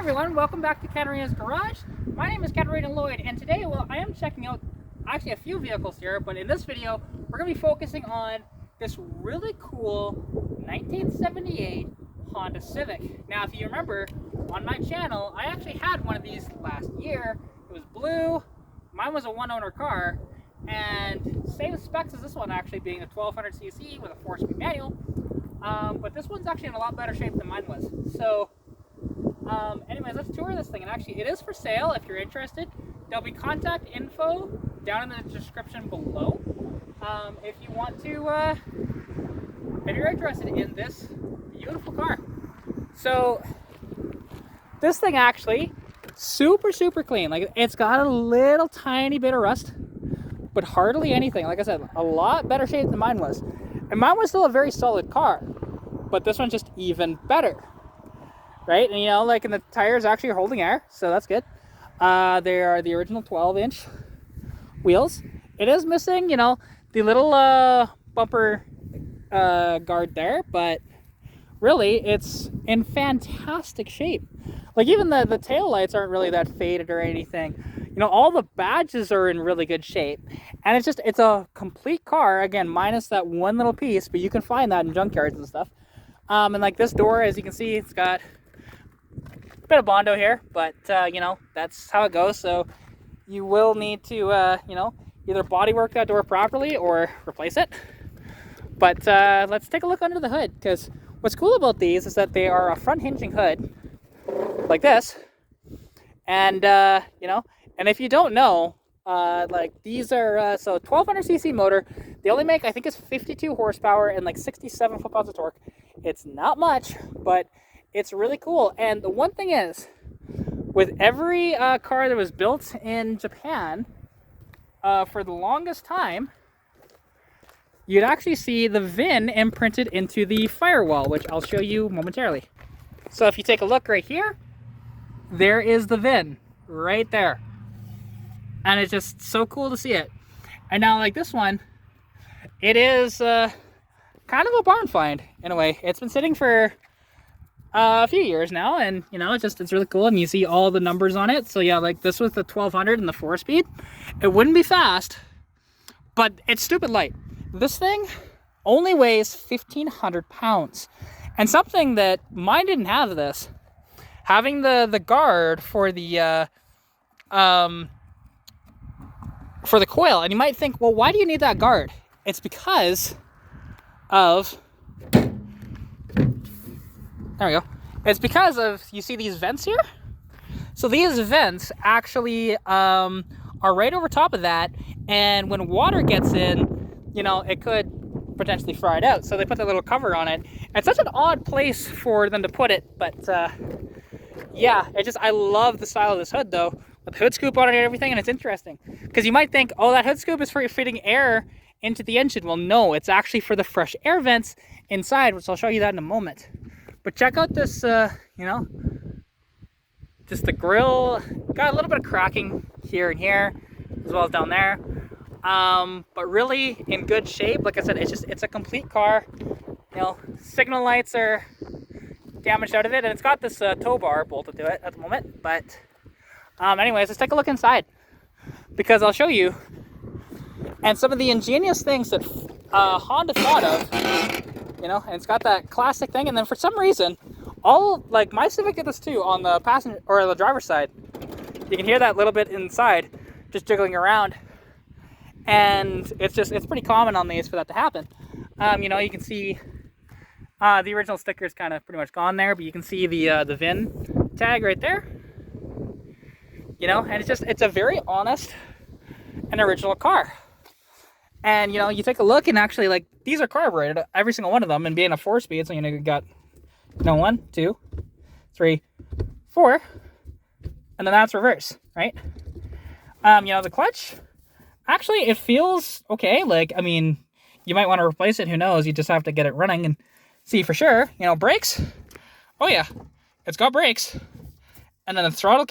everyone, welcome back to Katarina's Garage. My name is Katarina Lloyd, and today, I am checking out actually a few vehicles here, but in this video, we're going to be focusing on this really cool 1978 Honda Civic. Now, if you remember, on my channel, I actually had one of these last year. It was blue, mine was a one-owner car, and same specs as this one, actually being a 1200cc with a 4-speed manual, but this one's actually in a lot better shape than mine was. So, anyways, let's tour this thing, and actually it is for sale if you're interested. There'll be contact info down in the description below. If you want to, if you're interested in this beautiful car. So, this thing actually, super clean. Like, it's got a little tiny bit of rust, but hardly anything. Like I said, a lot better shape than mine was. And mine was still a very solid car, but this one's just even better. Right, and you know, like, and the tires actually are holding air, so that's good. They are the original 12-inch wheels. It is missing, you know, the little bumper guard there, but really, it's in fantastic shape. Like, even the tail lights aren't really that faded or anything. You know, all the badges are in really good shape, and it's a complete car. Again, minus that one little piece, but you can find that in junkyards and stuff. And like this door, as you can see, it's got bit of Bondo here, but you know, that's how it goes. So you will need to you know, either bodywork that door properly or replace it. But let's take a look under the hood, because what's cool about these is that they are a front hinging hood like this, and you know, and if you don't know, like, these are so 1200cc motor. They only make, I think it's 52 horsepower and like 67 foot-pounds of torque. It's not much, but it's really cool. And the one thing is, with every car that was built in Japan, for the longest time, you'd actually see the VIN imprinted into the firewall, which I'll show you momentarily. So if you take a look right here, there is the VIN right there. And it's just so cool to see it. And now, like this one, it is kind of a barn find in a way. It's been sitting for a few years now, and you know, it's really cool, and you see all the numbers on it. So yeah, like this was the 1200 and the 4-speed. It wouldn't be fast, but it's stupid light. This thing only weighs 1,500 pounds, and something that mine didn't have this. Having the guard for the coil, and you might think, well, why do you need that guard? It's because of, there we go. It's because of, you see these vents here? So these vents actually are right over top of that, and when water gets in, you know, it could potentially fry it out. So they put that little cover on it. It's such an odd place for them to put it, but yeah, I love the style of this hood though, with the hood scoop on it and everything, and it's interesting. Because you might think, oh, that hood scoop is for fitting air into the engine. Well, no, it's actually for the fresh air vents inside, which I'll show you that in a moment. But check out this, you know, just the grill. Got a little bit of cracking here and here, as well as down there. But really in good shape. Like I said, it's a complete car. You know, signal lights are damaged out of it, and it's got this tow bar bolted to it at the moment. But anyways, let's take a look inside, because I'll show you. And some of the ingenious things that Honda thought of, you know, and it's got that classic thing. And then for some reason, like my Civic did this too on the passenger or the driver's side. You can hear that little bit inside, just jiggling around. And it's pretty common on these for that to happen. You know, you can see the original sticker is kind of pretty much gone there, but you can see the VIN tag right there. You know, and it's a very honest and original car. And, you know, you take a look, and actually, like, these are carbureted, every single one of them, and being a 4-speed, so, you know, you got, you know, 1, 2, 3, 4, and then that's reverse, right? You know, the clutch, actually, it feels okay. Like, I mean, you might want to replace it, who knows? You just have to get it running and see for sure. You know, brakes, oh yeah, it's got brakes. And then the throttle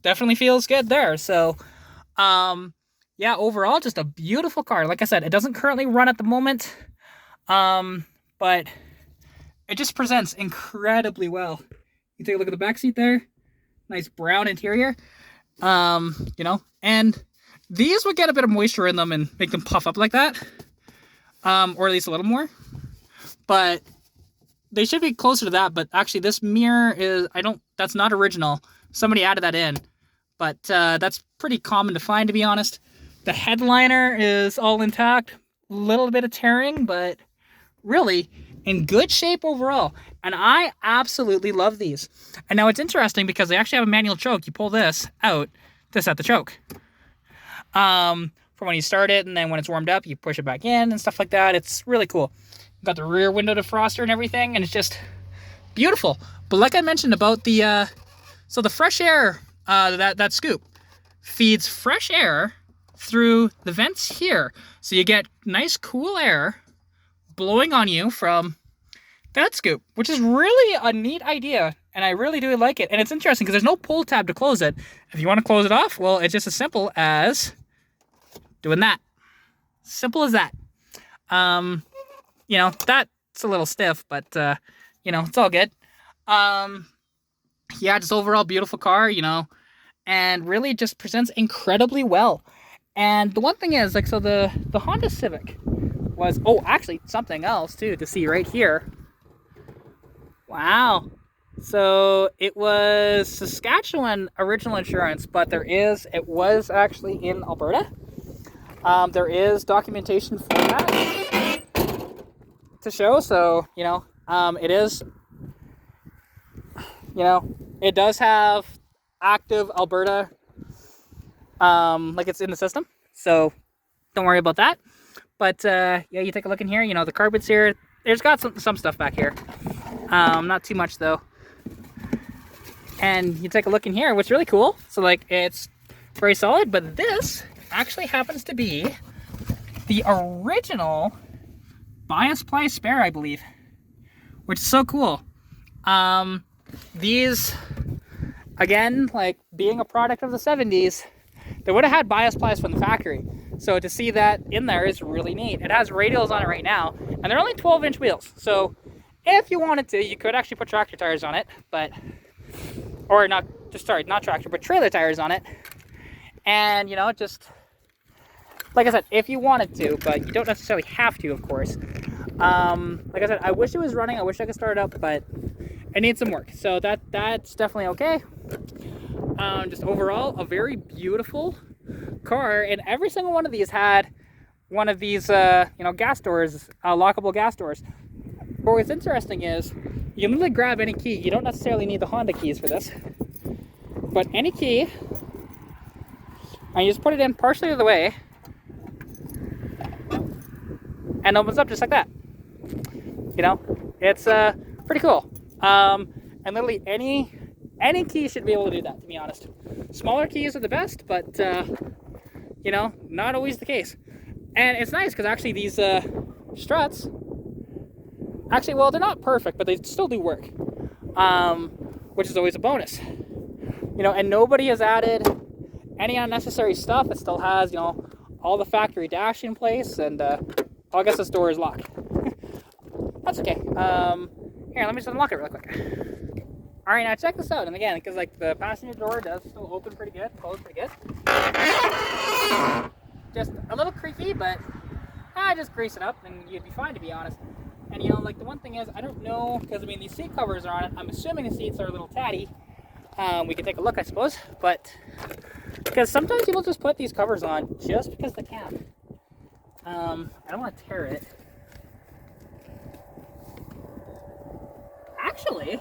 definitely feels good there, so, yeah, overall, just a beautiful car. Like I said, it doesn't currently run at the moment, but it just presents incredibly well. You take a look at the back seat there. nice brown interior. You know, and these would get a bit of moisture in them and make them puff up like that, or at least a little more. But they should be closer to that. But actually, this mirror is that's not original. Somebody added that in, but that's pretty common to find, to be honest. The headliner is all intact, a little bit of tearing, but really in good shape overall. And I absolutely love these. And now it's interesting because they actually have a manual choke. You pull this out to set the choke. For when you start it, and then when it's warmed up, you push it back in and stuff like that. It's really cool. Got the rear window defroster and everything, and it's just beautiful. But like I mentioned about the so the fresh air, that scoop feeds fresh air through the vents here. So you get nice cool air blowing on you from that scoop, which is really a neat idea, and I really do like it. And it's interesting because there's no pull tab to close it. If you want to close it off, well, it's just as simple as doing that. Simple as that. You know, that's a little stiff, but you know, it's all good. Yeah, just overall beautiful car, you know, and really just presents incredibly well. And the one thing is, like, so the Honda Civic was, oh, actually something else too to see right here. Wow. So it was Saskatchewan original insurance, but it was actually in Alberta. There is documentation for that to show. So, you know, it is, you know, it does have active Alberta, like it's in the system. So don't worry about that. But yeah, you take a look in here, you know, the carpets here, there's got some stuff back here. Not too much though. And you take a look in here, what's really cool. So like, it's very solid, but this actually happens to be the original bias ply spare, I believe, which is so cool. These, again, like being a product of the 70s, they would have had bias plies from the factory. So to see that in there is really neat. It has radials on it right now, and they're only 12-inch wheels. So if you wanted to, you could actually put tractor tires on it, but, or not, just sorry, not tractor, but trailer tires on it. And, you know, just, like I said, if you wanted to, but you don't necessarily have to, of course. Like I said, I wish it was running. I wish I could start it up, but it needs some work. So that's definitely okay. Just overall, a very beautiful car, and every single one of these had one of these, you know, gas doors, lockable gas doors. But what's interesting is you can literally grab any key. You don't necessarily need the Honda keys for this, but any key, and you just put it in partially of the way, and opens up just like that. You know, it's pretty cool. And literally any key should be able to do that, to be honest. Smaller keys are the best, but you know, not always the case. And it's nice because actually these struts, actually, well, they're not perfect, but they still do work, which is always a bonus. You know, and nobody has added any unnecessary stuff. It still has, you know, all the factory dash in place, and I guess this door is locked. That's okay. Here, let me just unlock it real quick. All right, now check this out. And again, because like the passenger door does still open pretty good, close pretty good. Just a little creaky, but I just grease it up and you'd be fine, to be honest. And you know, like the one thing is, I don't know, because I mean these seat covers are on it. I'm assuming the seats are a little tatty. We can take a look, I suppose, but because sometimes people just put these covers on just because they can. I don't want to tear it. Actually,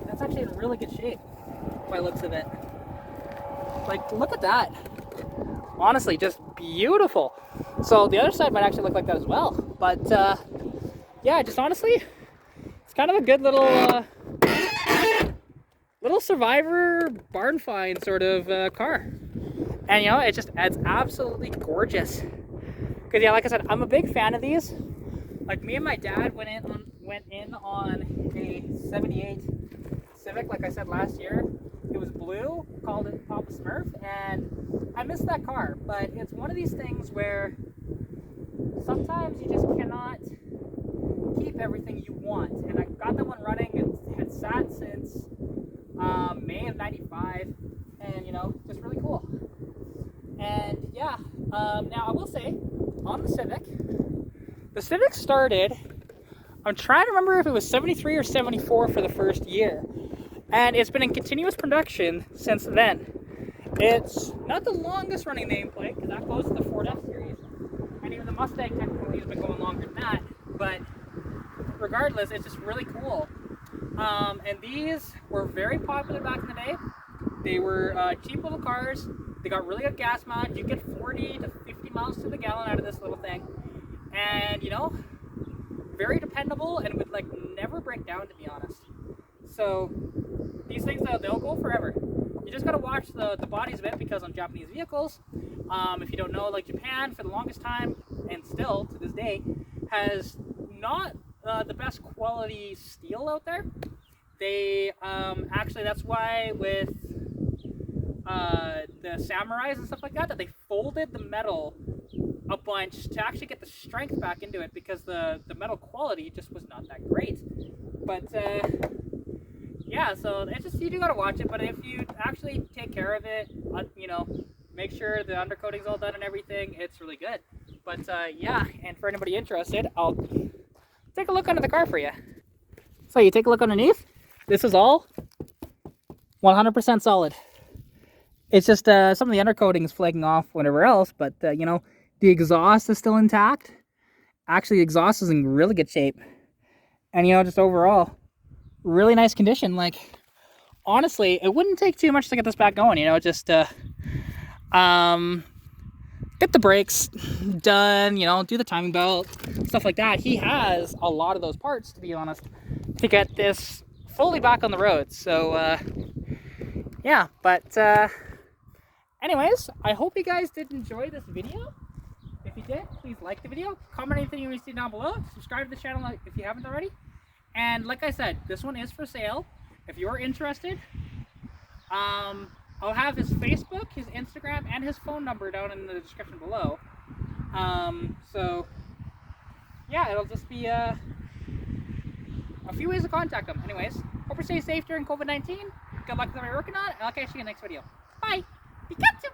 that's actually in really good shape by the looks of it. Like, look at that. Honestly, just beautiful. So the other side might actually look like that as well. But yeah, just honestly, it's kind of a good little little survivor barn find sort of car. And you know, it it's absolutely gorgeous. Because yeah, like I said, I'm a big fan of these. Like me and my dad went in on a 78 Civic, like I said last year. It was blue, called it Papa Smurf, and I miss that car. But it's one of these things where sometimes you just cannot keep everything you want. And I got that one running, and May of '95, and you know, just really cool. And yeah, now I will say, on the Civic started, I'm trying to remember if it was 73 or 74 for the first year. And it's been in continuous production since then. It's not the longest running nameplate, because that goes to the Ford F Series. And even the Mustang technically has been going longer than that. But regardless, it's just really cool. And these were very popular back in the day. They were cheap little cars. They got really good gas mileage. You get 40 to 50 miles to the gallon out of this little thing. And you know, very dependable and would like never break down, to be honest. So these things, they'll go forever. You just gotta watch the bodies a bit, because on Japanese vehicles, if you don't know, like Japan for the longest time and still to this day has not the best quality steel out there. They actually, that's why with the samurais and stuff like that, they folded the metal a bunch to actually get the strength back into it, because the metal quality just was not that great. But yeah, so it's just, you do gotta watch it. But if you actually take care of it, you know, make sure the undercoating's all done and everything, it's really good. But yeah, and for anybody interested, I'll take a look under the car for you. So you take a look underneath. This is all 100% solid. It's just some of the undercoating is flaking off whatever else, but you know, the exhaust is still intact. Actually, the exhaust is in really good shape. And you know, just overall, really nice condition. Like, honestly, it wouldn't take too much to get this back going, you know, just get the brakes done, you know, do the timing belt, stuff like that. He has a lot of those parts, to be honest, to get this fully back on the road. So yeah, but anyways, I hope you guys did enjoy this video. If you did, please like the video, comment anything you want to see down below, subscribe to the channel if you haven't already. And like I said, this one is for sale. If you're interested, I'll have his Facebook, his Instagram, and his phone number down in the description below. So yeah, it'll just be a few ways to contact him. Anyways, hope you stay safe during COVID-19. Good luck with what you're working on, and I'll catch you in the next video. Bye! Pikachu!